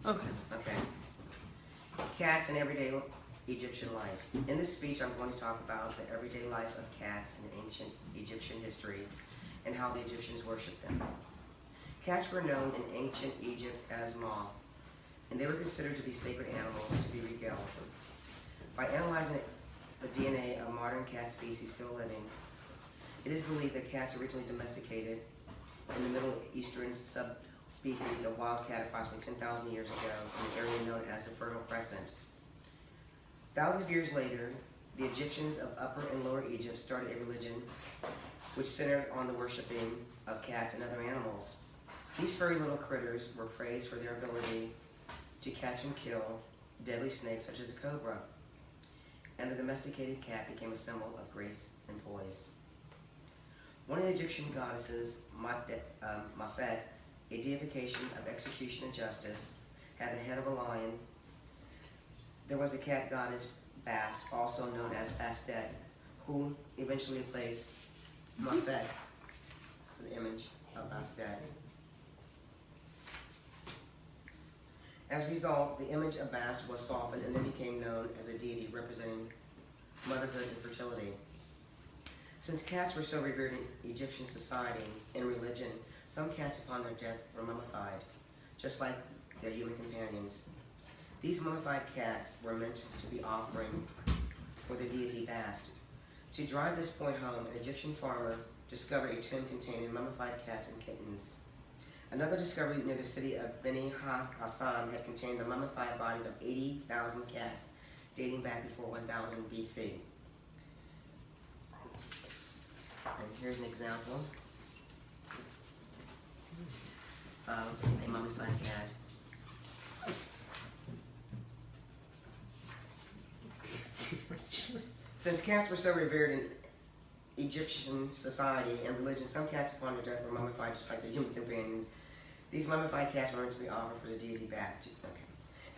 Okay. Okay. Cats in everyday Egyptian life. In this speech, I'm going to talk about the everyday life of cats in ancient Egyptian history and how the Egyptians worshipped them. Cats were known in ancient Egypt as ma, and they were considered to be sacred animals to be regaled. By analyzing the DNA of modern cat species still living, it is believed that cats originally domesticated in the Middle Eastern subspecies of wild cat approximately 10,000 years ago in an area known as the Fertile Crescent. Thousands of years later, the Egyptians of Upper and Lower Egypt started a religion which centered on the worshiping of cats and other animals. These furry little critters were praised for their ability to catch and kill deadly snakes such as a cobra, and the domesticated cat became a symbol of grace and poise. One of the Egyptian goddesses, Mafet, a deification of execution and justice, had the head of a lion. There was a cat goddess, Bast, also known as Bastet, who eventually replaced Mafet. This is an image of Bastet. As a result, the image of Bast was softened and then became known as a deity representing motherhood and fertility. Since cats were so revered in Egyptian society and religion, some cats upon their death were mummified, just like their human companions. These mummified cats were meant to be offering for the deity Bast. To drive this point home, an Egyptian farmer discovered a tomb containing mummified cats and kittens. Another discovery near the city of Beni Hassan had contained the mummified bodies of 80,000 cats dating back before 1000 BC. And here's an example of a mummified cat. Since cats were so revered in Egyptian society and religion, some cats upon their death were mummified just like their human companions. These mummified cats were meant to be offered for the deity Bat. Okay.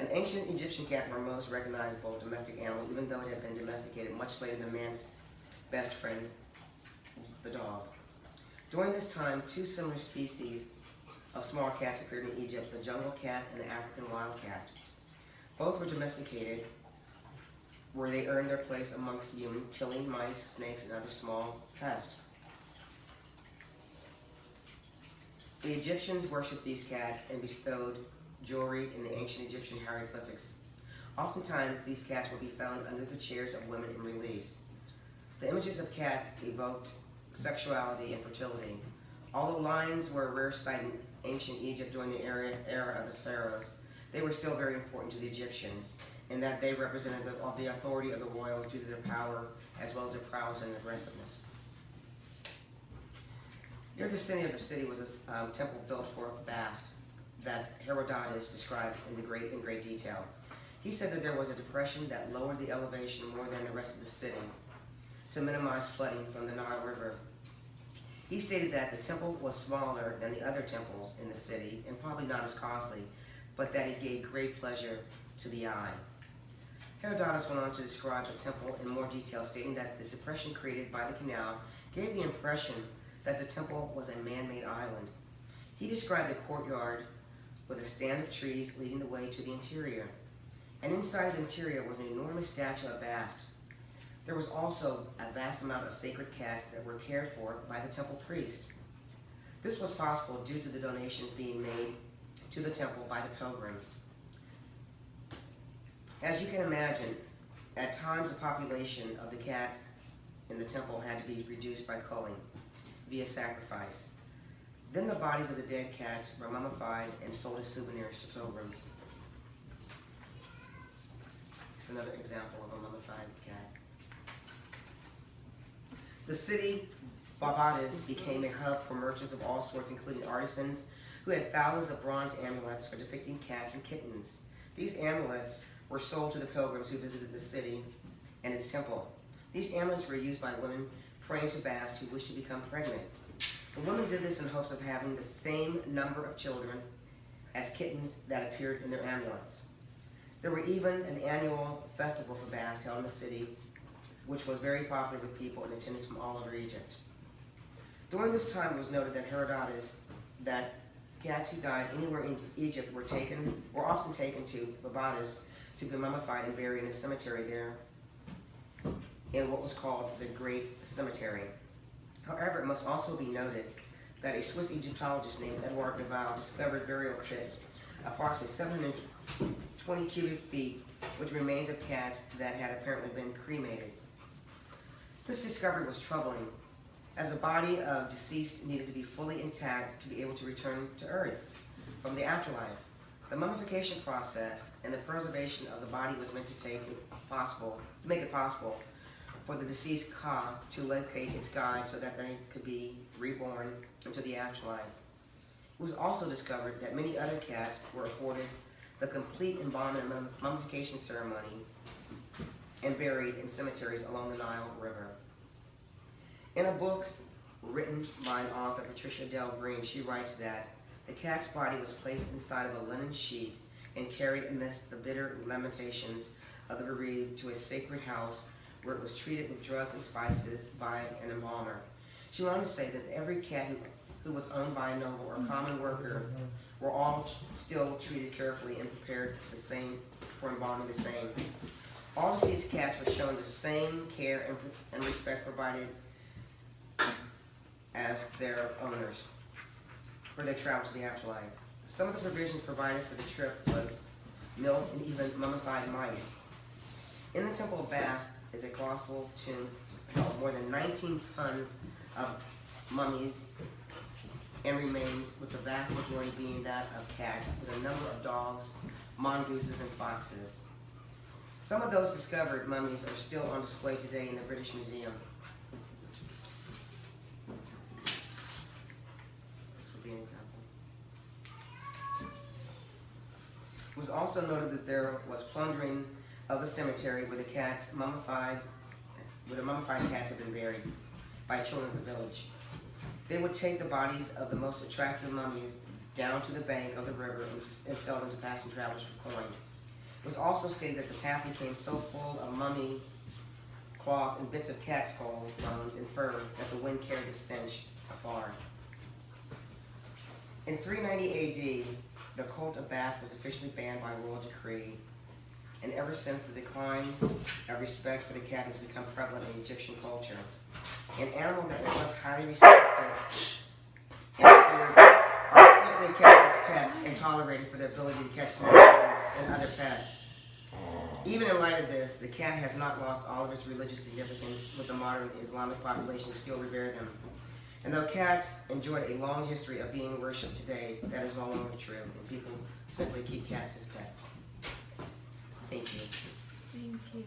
An ancient Egyptian cat were most recognizable domestic animal, even though it had been domesticated much later than man's best friend, the dog. During this time, two similar species of small cats appeared in Egypt, the jungle cat and the African wild cat. Both were domesticated, where they earned their place amongst humans, killing mice, snakes, and other small pests. The Egyptians worshipped these cats and bestowed jewelry in the ancient Egyptian hieroglyphics. Oftentimes, these cats would be found under the chairs of women in reliefs. The images of cats evoked sexuality and fertility. Although lions were a rare sight in ancient Egypt during the era of the pharaohs, they were still very important to the Egyptians, in that they represented the authority of the royals due to their power as well as their prowess and aggressiveness. Near the center of the city was a temple built for Bast that Herodotus described in great detail. He said that there was a depression that lowered the elevation more than the rest of the city to minimize flooding from the Nile River. He stated that the temple was smaller than the other temples in the city and probably not as costly, but that it gave great pleasure to the eye. Herodotus went on to describe the temple in more detail, stating that the depression created by the canal gave the impression that the temple was a man-made island. He described a courtyard with a stand of trees leading the way to the interior. And inside the interior was an enormous statue of Bast. There was also a vast amount of sacred cats that were cared for by the temple priest. This was possible due to the donations being made to the temple by the pilgrims. As you can imagine, at times the population of the cats in the temple had to be reduced by culling via sacrifice. Then the bodies of the dead cats were mummified and sold as souvenirs to pilgrims. It's another example of a mummified cat. The city, Babadis, became a hub for merchants of all sorts, including artisans who had thousands of bronze amulets for depicting cats and kittens. These amulets were sold to the pilgrims who visited the city and its temple. These amulets were used by women praying to Bast who wished to become pregnant. The women did this in hopes of having the same number of children as kittens that appeared in their amulets. There were even an annual festival for Bast held in the city, which was very popular with people in attendance from all over Egypt. During this time, it was noted that Herodotus that Cats who died anywhere in Egypt were often taken to Barbados to be mummified and buried in a cemetery there in what was called the Great Cemetery. However, it must also be noted that a Swiss Egyptologist named Edouard Duval discovered burial pits approximately 720 cubic feet with remains of cats that had apparently been cremated. This discovery was troubling, as the body of deceased needed to be fully intact to be able to return to Earth from the afterlife. The mummification process and the preservation of the body was meant to make it possible for the deceased Ka to locate its guide so that they could be reborn into the afterlife. It was also discovered that many other cats were afforded the complete embalming and mummification ceremony and buried in cemeteries along the Nile River. In a book written by an author, Patricia Dell Green, she writes that the cat's body was placed inside of a linen sheet and carried amidst the bitter lamentations of the bereaved to a sacred house where it was treated with drugs and spices by an embalmer. She went on to say that every cat who was owned by a noble or common worker were all still treated carefully and prepared the same for embalming the same. All deceased cats were shown the same care and respect provided as their owners for their travel to the afterlife. Some of the provisions provided for the trip was milk and even mummified mice. In the Temple of Bath is a colossal tomb held more than 19 tons of mummies and remains, with the vast majority being that of cats, with a number of dogs, mongooses, and foxes. Some of those discovered mummies are still on display today in the British Museum. This would be an example. It was also noted that there was plundering of the cemetery where the mummified cats had been buried by children of the village. They would take the bodies of the most attractive mummies down to the bank of the river and sell them to passing travelers for coin. It was also stated that the path became so full of mummy cloth and bits of cat skull bones and fur that the wind carried the stench afar. In 390 AD, the cult of Bath was officially banned by royal decree, and ever since the decline of respect for the cat has become prevalent in Egyptian culture. An animal that was once highly respected and feared are simply kept as pets and tolerated for their ability to catch small rodents and other pests. Even in light of this, the cat has not lost all of its religious significance, with the modern Islamic population still revere them. And though cats enjoyed a long history of being worshipped today, that is no longer true, and people simply keep cats as pets. Thank you. Thank you.